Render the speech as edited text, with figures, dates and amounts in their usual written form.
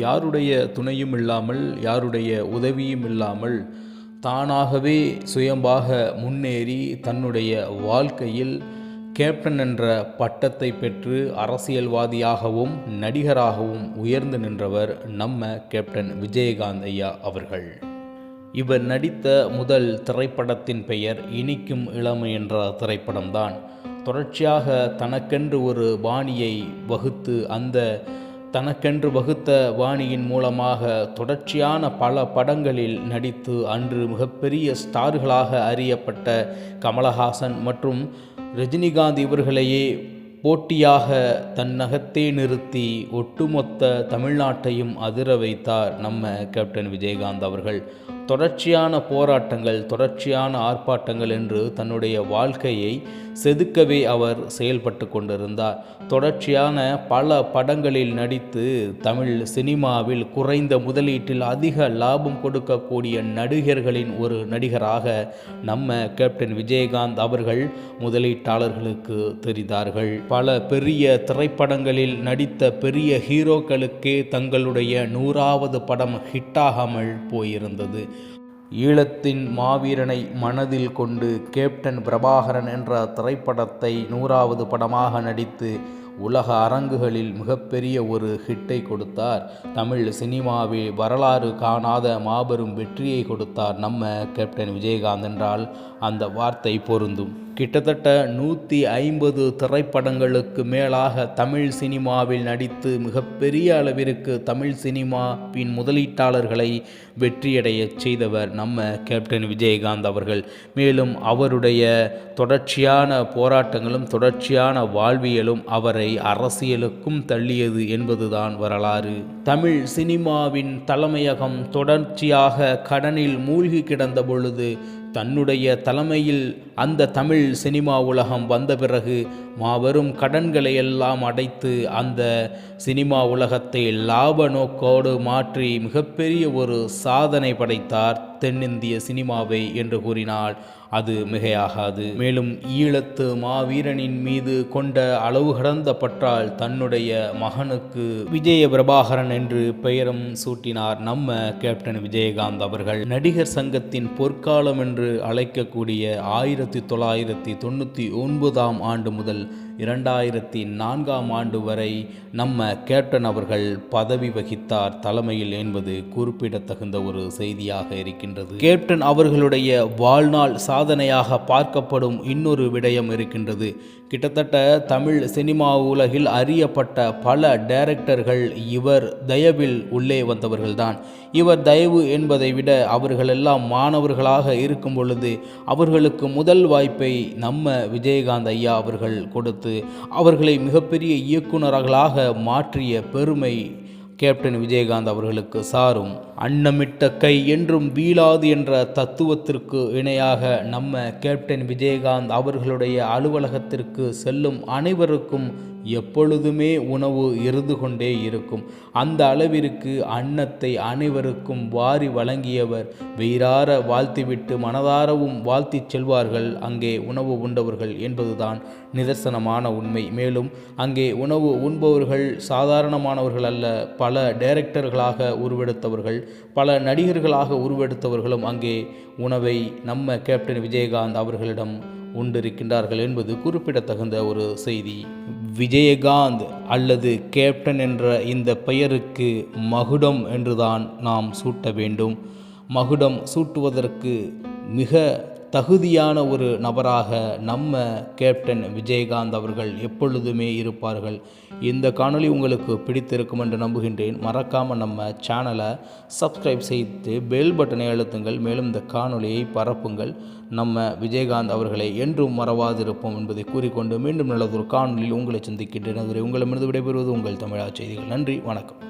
யாருடைய துணையும் இல்லாமல், யாருடைய உதவியும் இல்லாமல் தானாகவே சுயம்பாக முன்னேறி தன்னுடைய வாழ்க்கையில் கேப்டன் என்ற பட்டத்தை பெற்று அரசியல்வாதியாகவும் நடிகராகவும் உயர்ந்து நின்றவர் நம்ம கேப்டன் விஜயகாந்த் ஐயா அவர்கள். இவர் நடித்த முதல் திரைப்படத்தின் பெயர் இனிக்கும் இளமை என்ற திரைப்படம்தான். தொடர்ச்சியாக தனக்கென்று ஒரு பாணியை வகுத்து அந்த தனக்கென்று வகுத்த பாணியின் மூலமாக தொடர்ச்சியான பல படங்களில் நடித்து அன்று மிகப்பெரிய ஸ்டார்களாக அறியப்பட்ட கமலஹாசன் மற்றும் ரஜினிகாந்த் இவர்களையே போட்டியாக தன்னகத்தே நிறுத்தி ஒட்டுமொத்த தமிழ்நாட்டையும் அதிர வைத்தார் நம்ம கேப்டன் விஜயகாந்த் அவர்கள். தொடர்ச்சியான போராட்டங்கள், தொடர்ச்சியான ஆர்ப்பாட்டங்கள் என்று தன்னுடைய வாழ்க்கையை செதுக்கவே அவர் செயல்பட்டு கொண்டிருந்தார். தொடர்ச்சியான பல படங்களில் நடித்து தமிழ் சினிமாவில் குறைந்த முதலீட்டில் அதிக லாபம் கொடுக்கக்கூடிய நடிகர்களின் ஒரு நடிகராக நம்ம கேப்டன் விஜயகாந்த் அவர்கள் முதலீட்டாளர்களுக்கு தெரிந்தார்கள். பல பெரிய திரைப்படங்களில் நடித்த பெரிய ஹீரோக்களுக்கே தங்களுடைய 100வது படம் ஹிட்டாகாமல் போயிருந்தது. ஈழத்தின் மாவீரனை மனதில் கொண்டு கேப்டன் பிரபாகரன் என்ற திரைப்படத்தை 100வது படமாக நடித்து உலக அரங்குகளில் மிகப்பெரிய ஒரு ஹிட்டை கொடுத்தார். தமிழ் சினிமாவில் வரலாறு காணாத மாபெரும் வெற்றியை கொடுத்தார் நம்ம கேப்டன் விஜயகாந்த் என்றால் அந்த வார்த்தை பொருந்தும். கிட்டத்தட்ட 150 திரைப்படங்களுக்கு மேலாக தமிழ் சினிமாவில் நடித்து மிகப்பெரிய அளவிற்கு தமிழ் சினிமாவின் முதலீட்டாளர்களை வெற்றியடைய செய்தவர் நம்ம கேப்டன் விஜயகாந்த் அவர்கள். மேலும் அவருடைய தொடர்ச்சியான போராட்டங்களும் தொடர்ச்சியான வாழ்வியலும் அவரை அரசியலுக்கும் தள்ளியது என்பதுதான் வரலாறு. தமிழ் சினிமாவின் தலைமையகம் தொடர்ச்சியாக கடனில் மூழ்கி கிடந்த பொழுது தன்னுடைய தலைமையில் அந்த தமிழ் சினிமா உலகம் வந்த பிறகு மாபெரும் கடன்களை எல்லாம் அடைத்து அந்த சினிமா உலகத்தை லாப நோக்கோடு மாற்றி மிகப்பெரிய ஒரு சாதனை படைத்தார் தென்னிந்திய சினிமாவை என்று கூறினால் அது மிகையாகாது. மேலும் ஈழத்து மாவீரனின் மீது கொண்ட அளவு கடந்த பற்றால் தன்னுடைய மகனுக்கு விஜய பிரபாகரன் என்று பெயரும் சூட்டினார் நம்ம கேப்டன் விஜயகாந்த் அவர்கள். நடிகர் சங்கத்தின் பொற்காலம் என்று அழைக்கக்கூடிய 1999ஆம் ஆண்டு முதல் 2004ஆம் ஆண்டு வரை நம்ம கேப்டன் அவர்கள் பதவி வகித்தார் தலைமையில் என்பது குறிப்பிடத்தகுந்த ஒரு செய்தியாக இருக்கின்றது. கேப்டன் அவர்களுடைய வாழ்நாள் சாதனையாக பார்க்கப்படும் இன்னொரு விடயம் இருக்கின்றது. கிட்டத்தட்ட தமிழ் சினிமா உலகில் அறியப்பட்ட பல டைரக்டர்கள் இவர் தயவில் உள்ளே வந்தவர்கள்தான். இவர் தயவு என்பதை விட அவர்களெல்லாம் மாணவர்களாக இருக்கும் பொழுது அவர்களுக்கு முதல் வாய்ப்பை நம்ம விஜயகாந்த் ஐயா அவர்கள் கொடுத்து அவர்களை மிகப்பெரிய இயக்குநர்களாக மாற்றிய பெருமை கேப்டன் விஜயகாந்த் அவர்களுக்கு சாரும். அன்னமிட்ட கை என்றும் வீழாது என்ற தத்துவத்திற்கு இணையாக நம்ம கேப்டன் விஜயகாந்த் அவர்களுடைய அலுவலகத்திற்கு செல்லும் அனைவருக்கும் எப்பொழுதுமே உணவு இருந்து கொண்டே இருக்கும். அந்த அளவிற்கு அன்னத்தை அனைவருக்கும் வாரி வழங்கியவர். வெயிறார வாழ்த்திவிட்டு மனதாரவும் வாழ்த்தி செல்வார்கள் அங்கே உணவு உண்டவர்கள் என்பதுதான் நிதர்சனமான உண்மை. மேலும் அங்கே உணவு உண்பவர்கள் சாதாரணமானவர்கள் அல்ல, பல டைரக்டர்களாக உருவெடுத்தவர்கள், பல நடிகர்களாக உருவெடுத்தவர்களும் அங்கே உணவை நம்ம கேப்டன் விஜயகாந்த் அவர்களிடம் உண்டிருக்கின்றார்கள் என்பது குறிப்பிடத்தகுந்த ஒரு செய்தி. விஜயகாந்த் அல்லது கேப்டன் என்ற இந்த பெயருக்கு மகுடம் என்றுதான் நாம் சூட்ட வேண்டும். மகுடம் சூட்டுவதற்கு மிக தகுதியான ஒரு நபராக நம்ம கேப்டன் விஜயகாந்த் அவர்கள் எப்பொழுதுமே இருப்பார்கள். இந்த காணொளி உங்களுக்கு பிடித்திருக்கும் என்று நம்புகின்றேன். மறக்காமல் நம்ம சேனலை சப்ஸ்கிரைப் செய்து பெல் பட்டனை அழுத்துங்கள். மேலும் இந்த காணொளியை பரப்புங்கள். நம்ம விஜயகாந்த் அவர்களை என்றும் மறவாதிருப்போம் என்பதை கூறிக்கொண்டு மீண்டும் நல்லதொரு காணொளியில் உங்களை சந்திக்கின்றேன். அதுவரை உங்களிடமிருந்து விடைபெறுவது உங்கள் தமிழா செய்திகள். நன்றி, வணக்கம்.